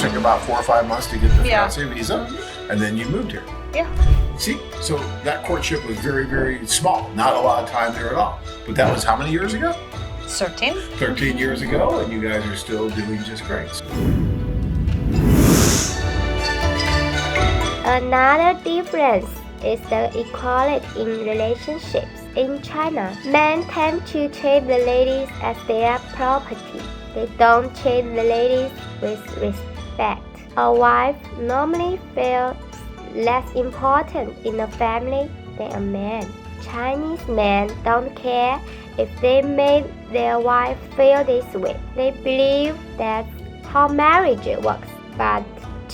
took about 4 or 5 months to get the Yeah. fiancé visa, and then you moved here. Yeah. See, so that courtship was very, very small. Not a lot of time there at all. But that was how many years ago? 13. 13 years ago, and you guys are still doing just great. Another difference is the equality in relationships. In China, men tend to treat the ladies as their property. They don't treat the ladies with respect. A wife normally feels less important in a family than a man. Chinese men don't care if they made their wife feel this way. They believe that's how marriage works. But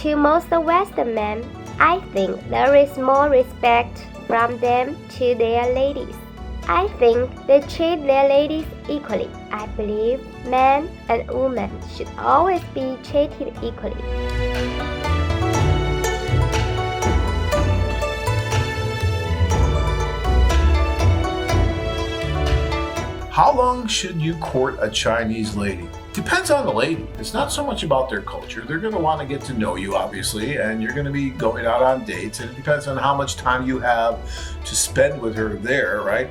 to most Western men, I think there is more respect from them to their ladies. I think they treat their ladies equally. I believe men and women should always be treated equally. How long should you court a Chinese lady? Depends on the lady. It's not so much about their culture. They're going to want to get to know you, obviously, and you're going to be going out on dates, and it depends on how much time you have to spend with her there, right?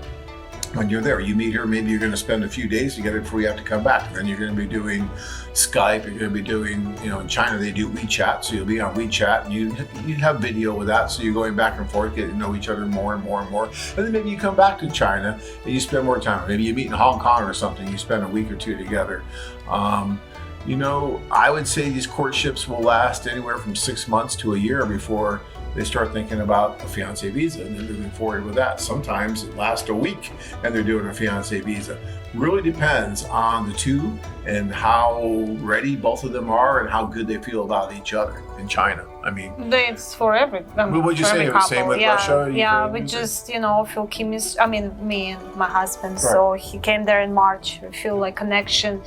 When you're there, you meet her, maybe you're going to spend a few days together before you have to come back. Then you're going to be doing Skype, you're going to be doing, in China they do WeChat, so you'll be on WeChat and you have video with that, so you're going back and forth, getting to know each other more and more and more. And then maybe you come back to China and you spend more time. Maybe you meet in Hong Kong or something, you spend a week or two together. I would say these courtships will last anywhere from 6 months to a year before they start thinking about a fiancé visa and they're moving forward with that. Sometimes it lasts a week and they're doing a fiancé visa. Really depends on the two and how ready both of them are and how good they feel about each other in China. I mean, It's for every. what would you say? It was same with Russia? Yeah, Ukraine, we just feel chemistry. I mean, me and my husband. Right. So he came there in March. We feel like connection.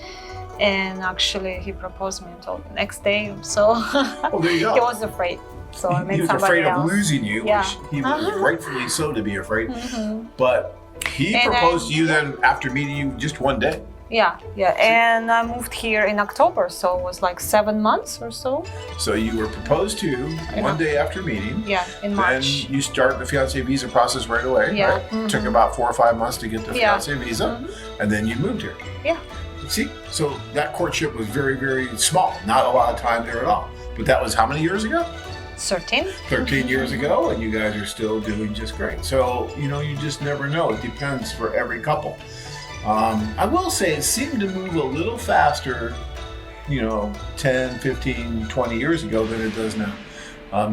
And actually, he proposed me until the next day. So Oh, there you go. he was afraid. So I met He was somebody afraid else. of losing you, Yeah. which he was rightfully so to be afraid. Mhm. But he And proposed to you then after meeting you just one day. Yeah. And I moved here in October, so it was like 7 months or so. So you were proposed to one day after meeting. Yeah, in Then March. you start the fiancé visa process right away. Yeah. Right? Mhm. Took about 4 or 5 months to get the Yeah. fiancé visa, Mhm. and then you moved here. Yeah. See, so that courtship was very, very small. Not a lot of time there at all. But that was how many years ago? 13. 13 years ago, and you guys are still doing just great. So, you just never know. It depends for every couple. I will say it seemed to move a little faster, 10, 15, 20 years ago than it does now.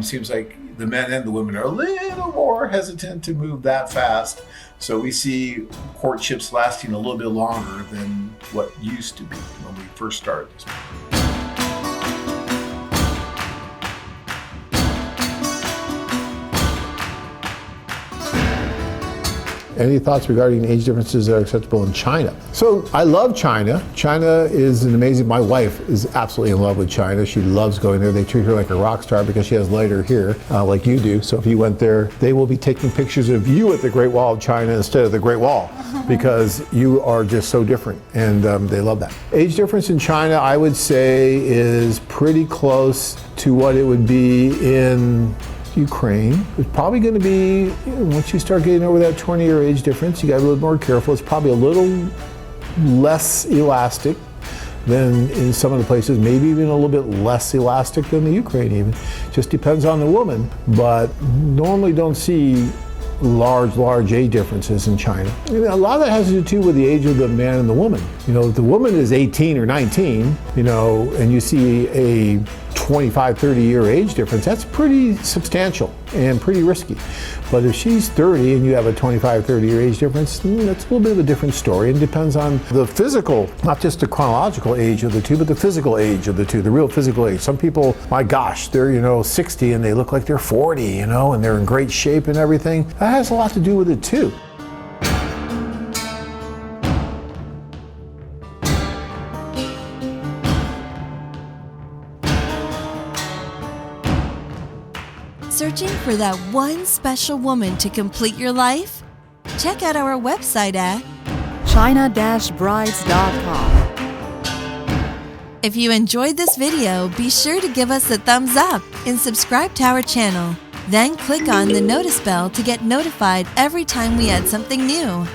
Seems like the men and the women are a little more hesitant to move that fast. So we see courtships lasting a little bit longer than what used to be when we first started this. Any thoughts regarding age differences that are acceptable in China? So I love China. China is an amazing, my wife is absolutely in love with China. She loves going there. They treat her like a rock star because she has lighter hair like you do. So if you went there, they will be taking pictures of you at the Great Wall of China instead of the Great Wall because you are just so different, and they love that. Age difference in China, I would say, is pretty close to what it would be in Ukraine. It's probably going to be, once you start getting over that 20-year age difference, you got to be a little more careful. It's probably a little less elastic than in some of the places, maybe even a little bit less elastic than the Ukraine even. Just depends on the woman, but normally don't see large age differences in China. A lot of that has to do with the age of the man and the woman. If the woman is 18 or 19, and you see a 25, 30-year age difference, that's pretty substantial and pretty risky. But if she's 30 and you have a 25, 30-year age difference, that's a little bit of a different story. It depends on the physical, not just the chronological age of the two, but the physical age of the two, the real physical age. Some people, my gosh, they're 60 and they look like they're 40, and they're in great shape and everything. That has a lot to do with it too. Searching for that one special woman to complete your life? Check out our website at china-brides.com. If you enjoyed this video, be sure to give us a thumbs up and subscribe to our channel. Then click on the notice bell to get notified every time we add something new.